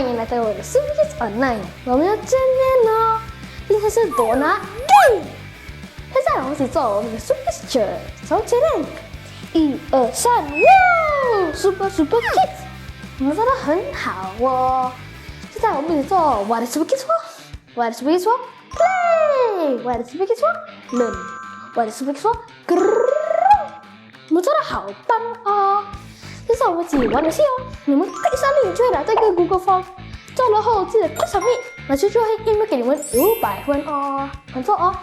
欢迎来到我的 SuperKids Online， 我们要见面哦。今天是多拿 Day， 现在我们一起做我们的 SuperKids， 从前面1、2、3，哇 ，SuperKids， 我们做得很好哦。现在我们一起做我的 SuperKids 我的 SuperKids Play， 我的 SuperKids Learn， 我的 SuperKids我们做得好棒哦。现在我们一起玩游戏哦，你们可以上面就会拿这个 Google Form， 做了后记得按submit，那就会因为给你们500分哦，很做哦。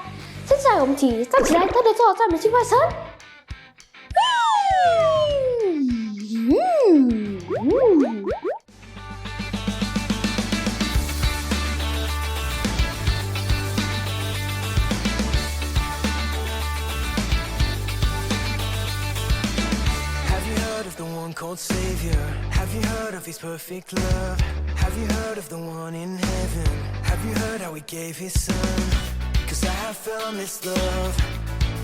现在我们一起站起来，大家做赞美敬拜神。Called Savior, have you heard of His perfect love? Have you heard of the one in heaven? Have you heard how He gave His Son? 'Cause I have found this love,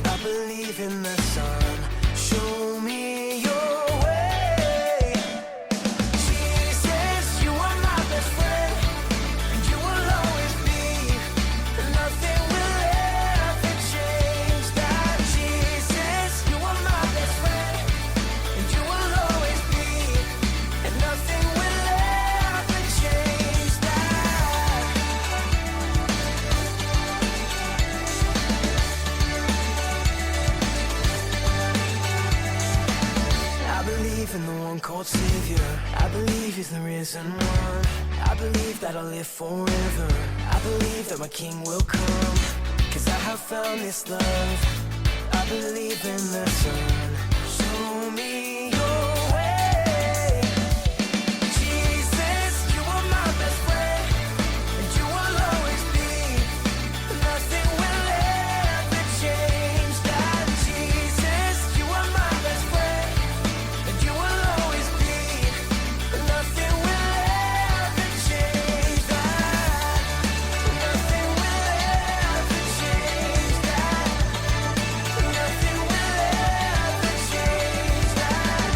I believe in the Son. Show me your way. Jesus, you are my best friend, and you will always be, and nothing will ever change that. Jesus, you are my best friend, and you will nothing will ever change that. I believe in the one called Savior. I believe He's the risen one. I believe that I'll live forever. I believe that my King will come, 'cause I have found this love. I believe in the Son. Show me your way. Jesus, you are my best friend, and you will always be. Nothing will ever change that. Jesus, you are my best friend, and you will always be. Nothing will ever change that. Nothing will ever change that. Nothing will ever change that.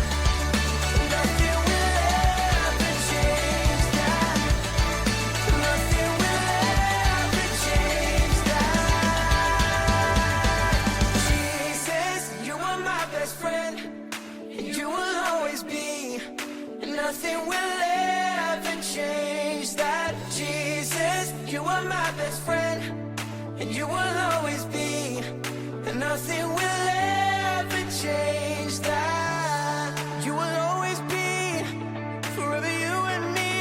Nothing will ever change that. Nothing will ever change that. Jesus, you are my best friend, and you will always be, and nothing will ever change that. Jesus, you are my best friend, and you will always be, and nothing will ever change that. You will always be, forever you and me.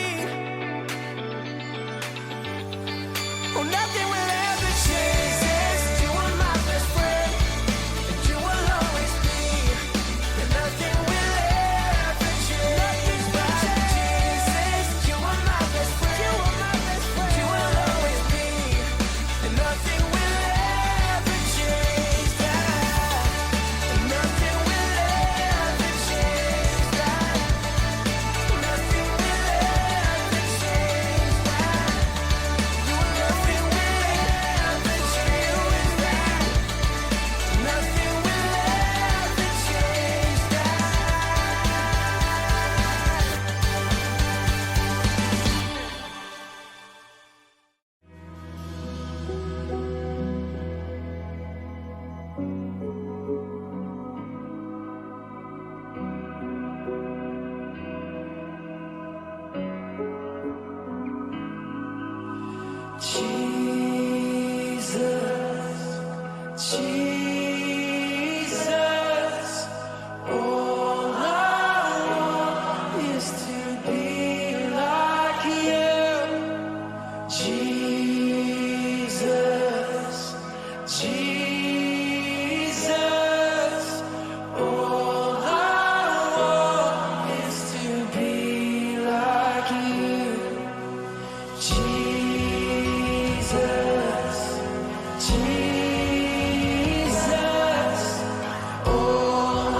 Oh, nothing will ever change. Jesus, you are my best friend, and you will always be, and nothing will ever change that. Jesus, you are my best friend, you are my best friend, you will always be, and nothing will ever change that. And nothing will ever change that. Nothing will ever change that. You will nothing will ever change that. Nothing will ever change that. Jesus, Jesus, all I want is to be like you. Jesus, Jesus, all I want is to be like you. Jesus, Jesus, all I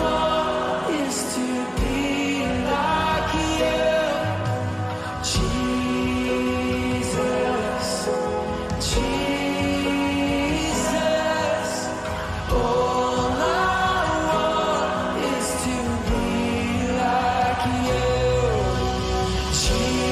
want is to be like you. Jesus, Jesus, all I want is to be like you. Jesus.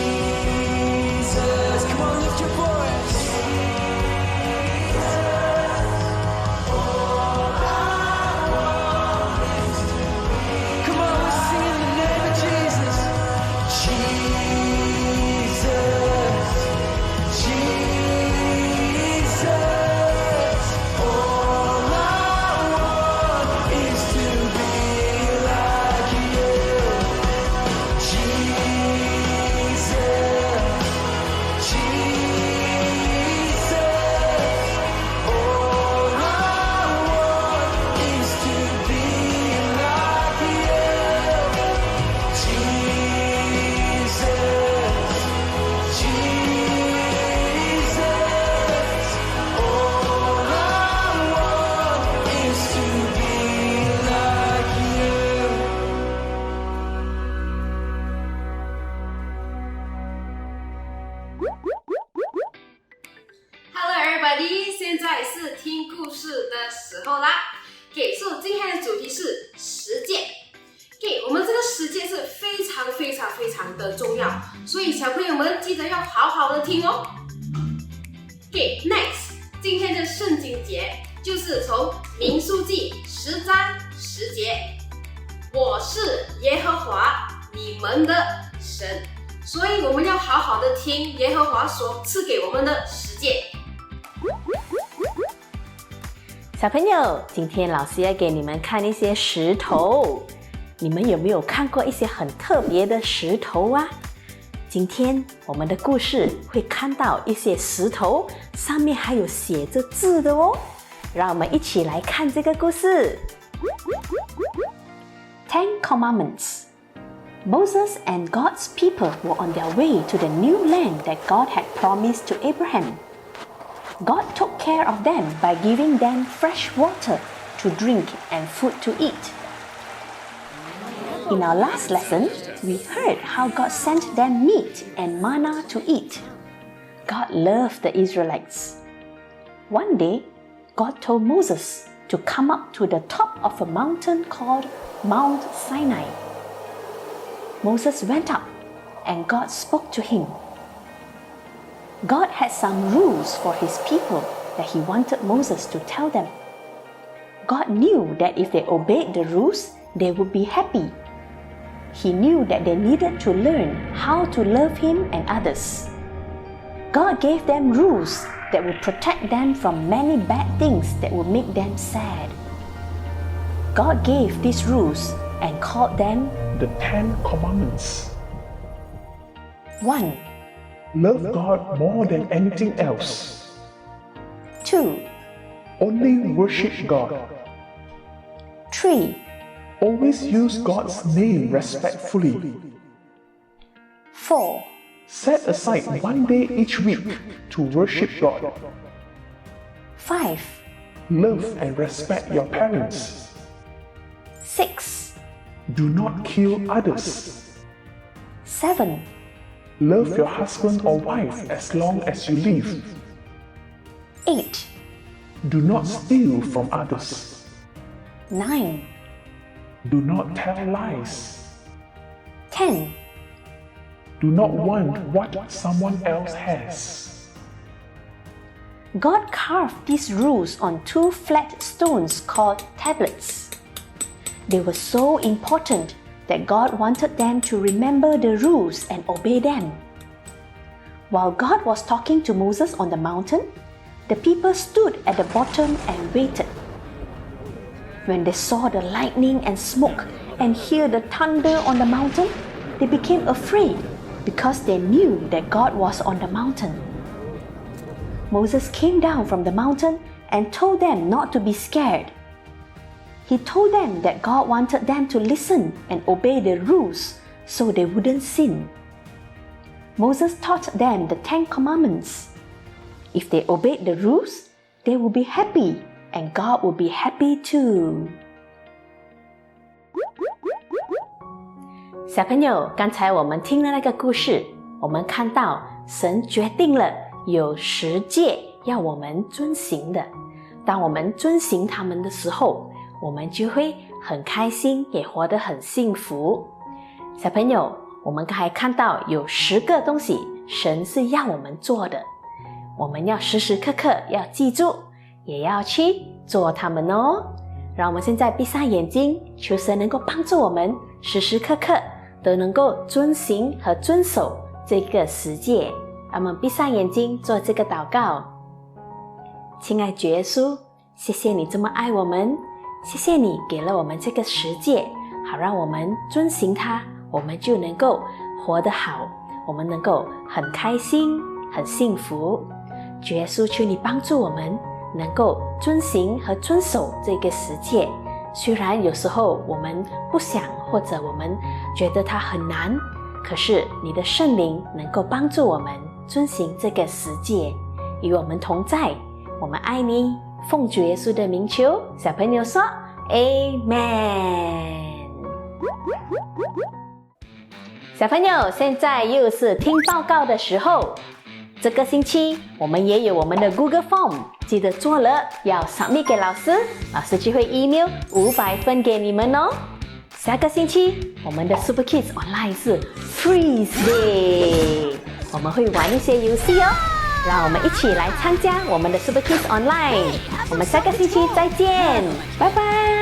所以今天的主题是实践。我们这个实践是非常的重要，所以小朋友们记得要好好的听哦。Next， 今天的圣经节就是从民数记10章10节，我是耶和华你们的神，所以我们要好好的听耶和华所赐给我们的实践。小朋友，今天老师要给你们看一些石头，你们有没有看过一些很特别的石头啊？今天我们的故事会看到一些石头，上面还有写着字的哦。让我们一起来看这个故事。Ten Commandments. Moses and God's people were on their way to the new land that God had promised to Abraham. God took care of them by giving them fresh water to drink and food to eat. In our last lesson, we heard how God sent them meat and manna to eat. God loved the Israelites. One day, God told Moses to come up to the top of a mountain called Mount Sinai. Moses went up, and God spoke to him. God had some rules for his people that he wanted Moses to tell them. God knew that if they obeyed the rules, they would be happy. He knew that they needed to learn how to love him and others. God gave them rules that would protect them from many bad things that would make them sad. God gave these rules and called them the 10 Commandments. 1. Love God more than anything else. 2. Only worship God. 3. Always use God's name respectfully. 4. Set aside one day each week to worship God. 5. Love and respect your parents. 6. Do not kill others. 7. Love your husband or wife as long as you live. 8. Do not steal from others. 9. Do not tell lies. 10. Do not want what someone else has. God carved these rules on 2 flat stones called tablets. They were so important that God wanted them to remember the rules and obey them. While God was talking to Moses on the mountain, the people stood at the bottom and waited. When they saw the lightning and smoke and hear the thunder on the mountain, they became afraid because they knew that God was on the mountain. Moses came down from the mountain and told them not to be scared. He told them that God wanted them to listen and obey the rules so they wouldn't sin. Moses taught them the 10 Commandments. If they obeyed the rules, they would be happy and God would be happy too. 小朋友，刚才我们听了那个故事，我们看到神决定了有10诫要我们遵行的。当我们遵行他们的时候，我们就会很开心，也活得很幸福。小朋友，我们刚才看到有10个东西，神是要我们做的，我们要时时刻刻要记住，也要去做它们哦。让我们现在闭上眼睛，求神能够帮助我们，时时刻刻都能够遵行和遵守这个10诫。让我们闭上眼睛做这个祷告。亲爱主耶稣，谢谢你这么爱我们，谢谢你给了我们这个10诫，好让我们遵行它，我们就能够活得好，我们能够很开心很幸福。主耶稣，求你帮助我们能够遵行和遵守这个10诫，虽然有时候我们不想，或者我们觉得它很难，可是你的圣灵能够帮助我们遵行这个10诫，与我们同在。我们爱你，奉主耶稣的名求。小朋友说 Amen。 小朋友，现在又是听报告的时候。这个星期我们也有我们的 Google Form， 记得做了要 submit 给老师，老师就会 email 500分给你们哦。下个星期我们的 SuperKids Online 是 Freeze Day， 我们会玩一些游戏哦，让我们一起来参加我们的 SuperKids Online。我们下个星期再见，拜拜。